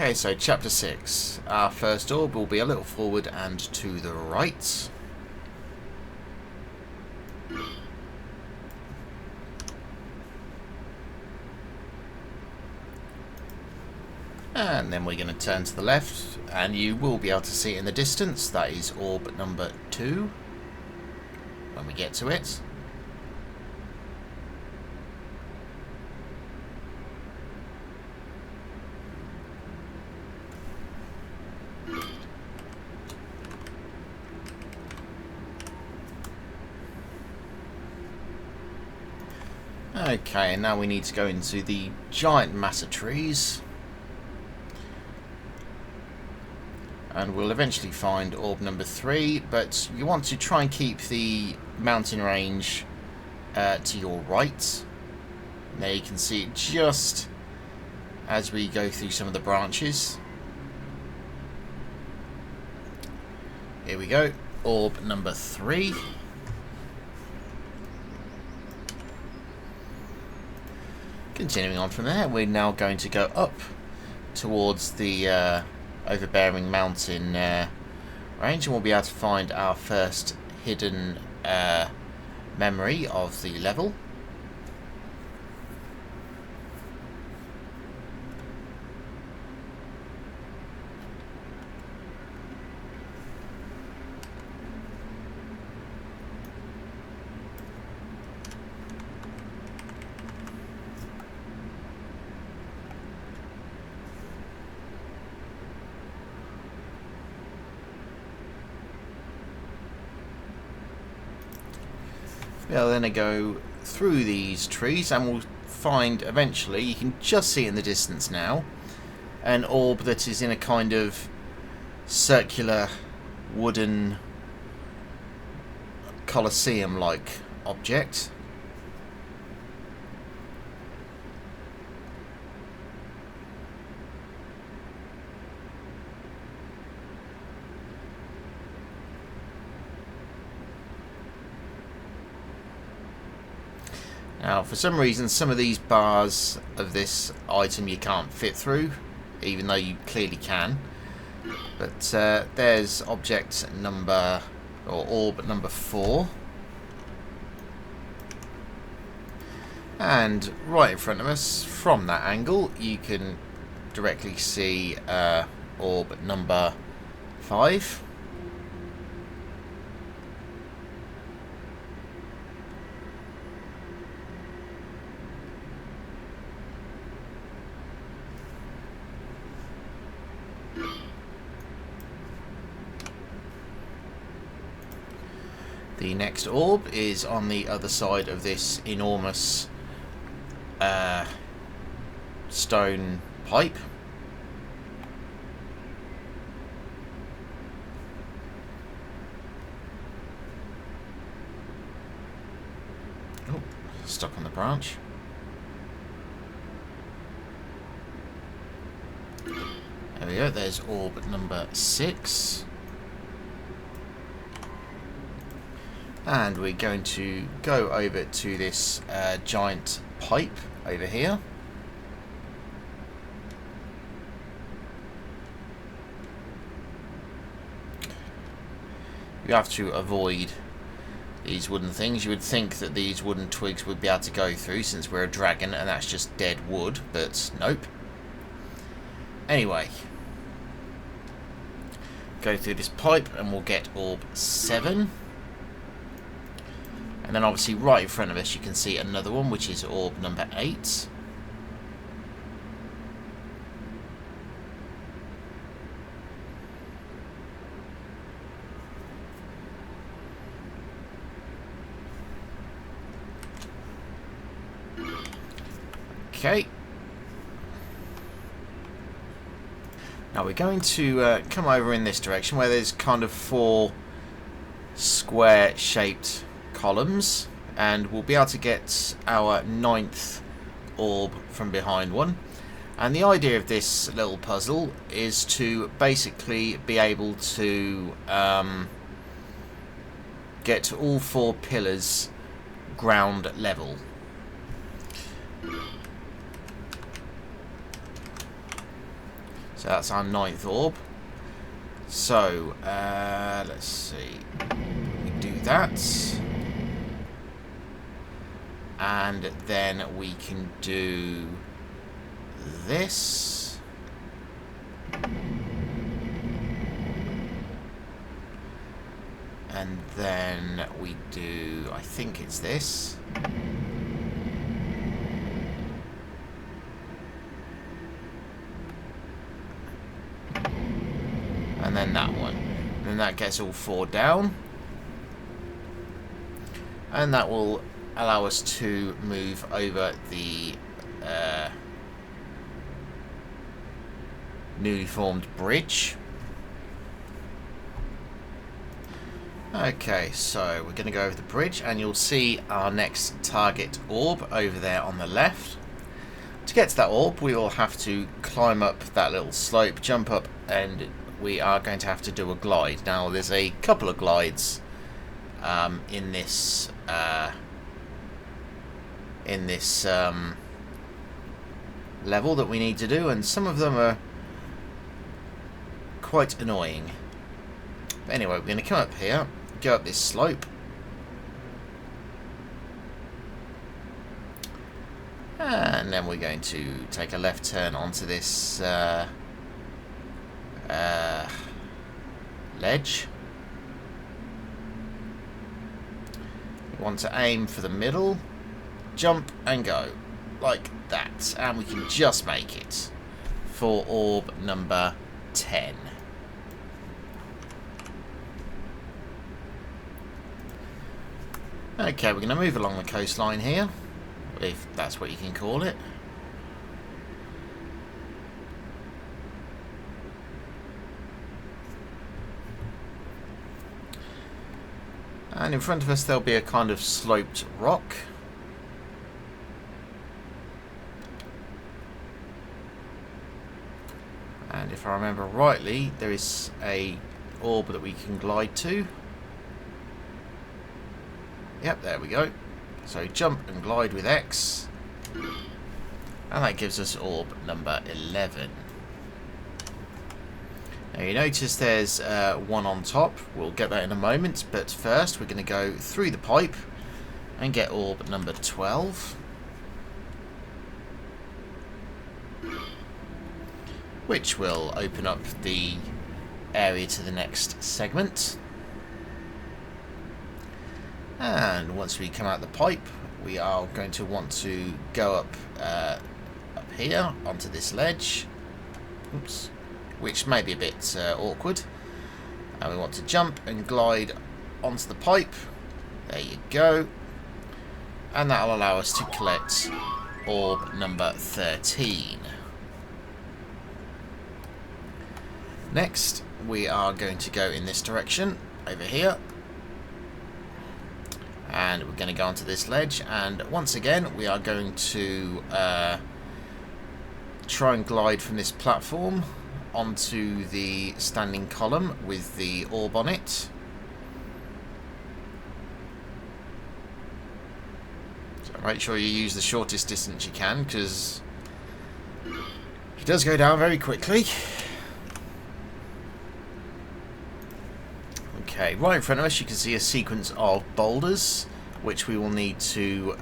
Okay, so chapter 6. Our first orb will be a little forward and to the right. And then we're going to turn to the left, and you will be able to see it in the distance. That is orb number 2 when we get to it. Okay, and now we need to go into the giant mass of trees. And we'll eventually find orb number 3, but you want to try and keep the mountain range to your right. There you can see it just as we go through some of the branches. Here we go, orb number 3. Continuing on from there, we're now going to go up towards the overbearing mountain range, and we'll be able to find our first hidden memory of the level. We'll then go through these trees and we'll find eventually, you can just see it in the distance now, an orb that is in a kind of circular wooden Colosseum-like object. Now, for some reason, some of these bars of this item you can't fit through, even though you clearly can. But there's object number, or orb number 4. And right in front of us, from that angle, you can directly see orb number 5. The next orb is on the other side of this enormous stone pipe. Oh, stuck on the branch. There we go, there's orb number 6. And we're going to go over to this giant pipe over here. You have to avoid these wooden things. You would think that these wooden twigs would be able to go through since we're a dragon and that's just dead wood, but nope. Anyway, go through this pipe and we'll get orb 7. And then obviously right in front of us you can see another one, which is orb number 8. Okay. Now we're going to come over in this direction where there's kind of 4 square shaped columns, and we'll be able to get our 9th orb from behind one. And the idea of this little puzzle is to basically be able to get all 4 pillars ground level. So that's our 9th orb. So, let's see. We do that. And then we can do this. And then we do, I think it's this. And then that one. And then that gets all 4 down. And that will allow us to move over the newly formed bridge. Okay, so we're going to go over the bridge and you'll see our next target orb over there on the left. To get to that orb, we will have to climb up that little slope, jump up, and we are going to have to do a glide. Now, there's a couple of glides in this level that we need to do, and some of them are quite annoying. But anyway, we're going to come up here, go up this slope, and then we're going to take a left turn onto this ledge. We want to aim for the middle, jump and go like that, and we can just make it for orb number 10. Okay, we're going to move along the coastline here, if that's what you can call it. And in front of us there'll be a kind of sloped rock. And if I remember rightly, there is a orb that we can glide to. Yep, there we go. So jump and glide with X. And that gives us orb number 11. Now you notice there's one on top. We'll get that in a moment, but first we're going to go through the pipe and get orb number 12. Which will open up the area to the next segment. And once we come out the pipe, we are going to want to go up here onto this ledge. Oops. Which may be a bit awkward. And we want to jump and glide onto the pipe. There you go. And that will allow us to collect orb number 13. Next, we are going to go in this direction, over here. And we're going to go onto this ledge, and once again we are going to try and glide from this platform onto the standing column with the orb on it. So make sure you use the shortest distance you can, because it does go down very quickly. Okay, right in front of us you can see a sequence of boulders which we will need to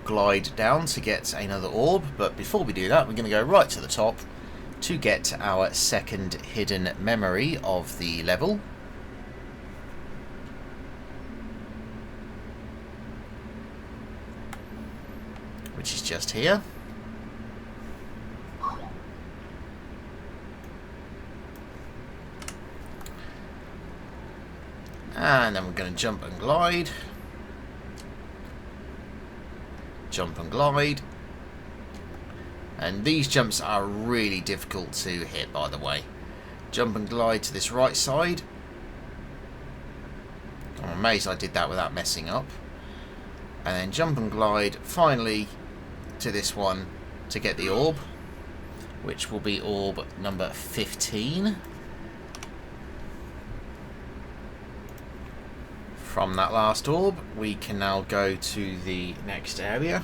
glide down to get another orb, but before we do that we're going to go right to the top to get our second hidden memory of the level. Which is just here. And then we're going to jump and glide. Jump and glide. And these jumps are really difficult to hit, by the way. Jump and glide to this right side. I'm amazed I did that without messing up. And then jump and glide finally to this one to get the orb, which will be orb number 15. From that last orb, we can now go to the next area,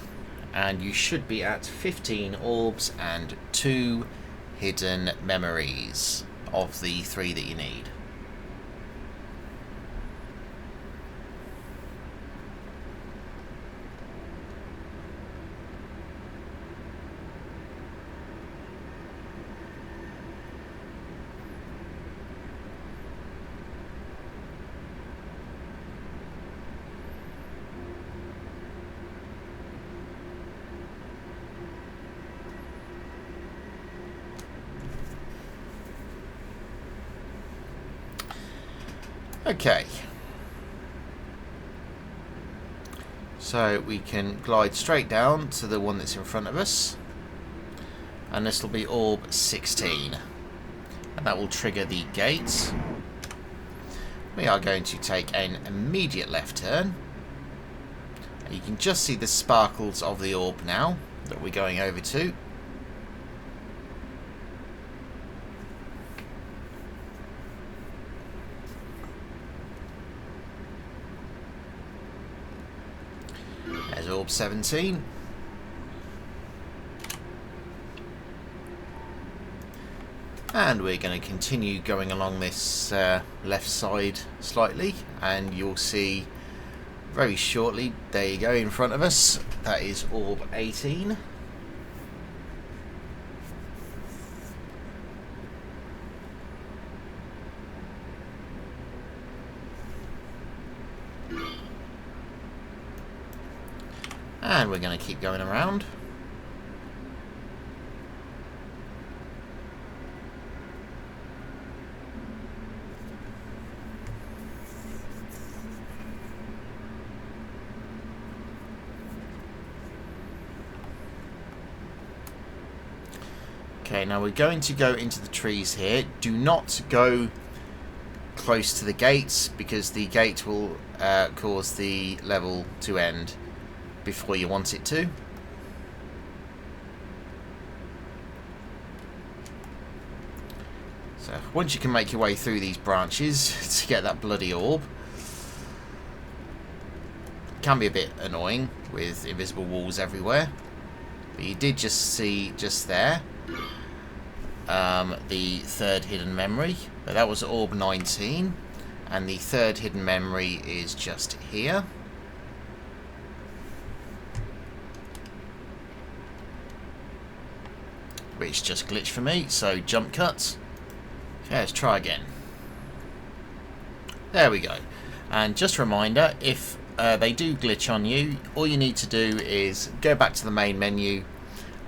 and you should be at 15 orbs and 2 hidden memories of the 3 that you need. Okay, so we can glide straight down to the one that's in front of us, and this will be orb 16, and that will trigger the gate. We are going to take an immediate left turn, and you can just see the sparkles of the orb now that we're going over to. There's orb 17. And we're going to continue going along this left side slightly, and you'll see very shortly, there you go, in front of us, that is orb 18. And we're going to keep going around. Okay, now we're going to go into the trees here. Do not go close to the gates, because the gate will cause the level to end before you want it to. So once you can make your way through these branches to get that bloody orb, it can be a bit annoying with invisible walls everywhere. But you did just see just there the third hidden memory, but that was orb 19, and the third hidden memory is just here. Which just glitched for me, so jump cut. Okay, let's try again. There we go. And just a reminder, if they do glitch on you, all you need to do is go back to the main menu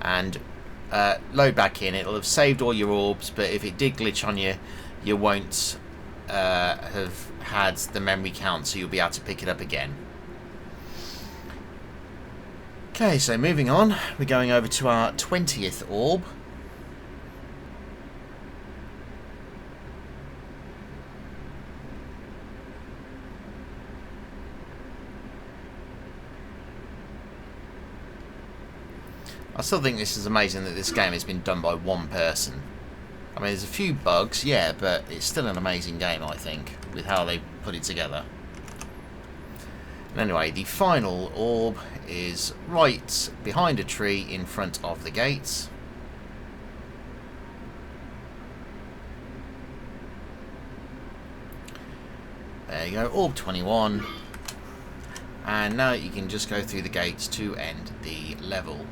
and load back in. It'll have saved all your orbs, but if it did glitch on you, you won't have had the memory count, so you'll be able to pick it up again. Okay, so moving on, we're going over to our 20th orb. I still think this is amazing that this game has been done by one person. I mean, there's a few bugs, yeah, but it's still an amazing game, I think, with how they put it together. And anyway, the final orb is right behind a tree in front of the gates. There you go, orb 21. And now you can just go through the gates to end the level.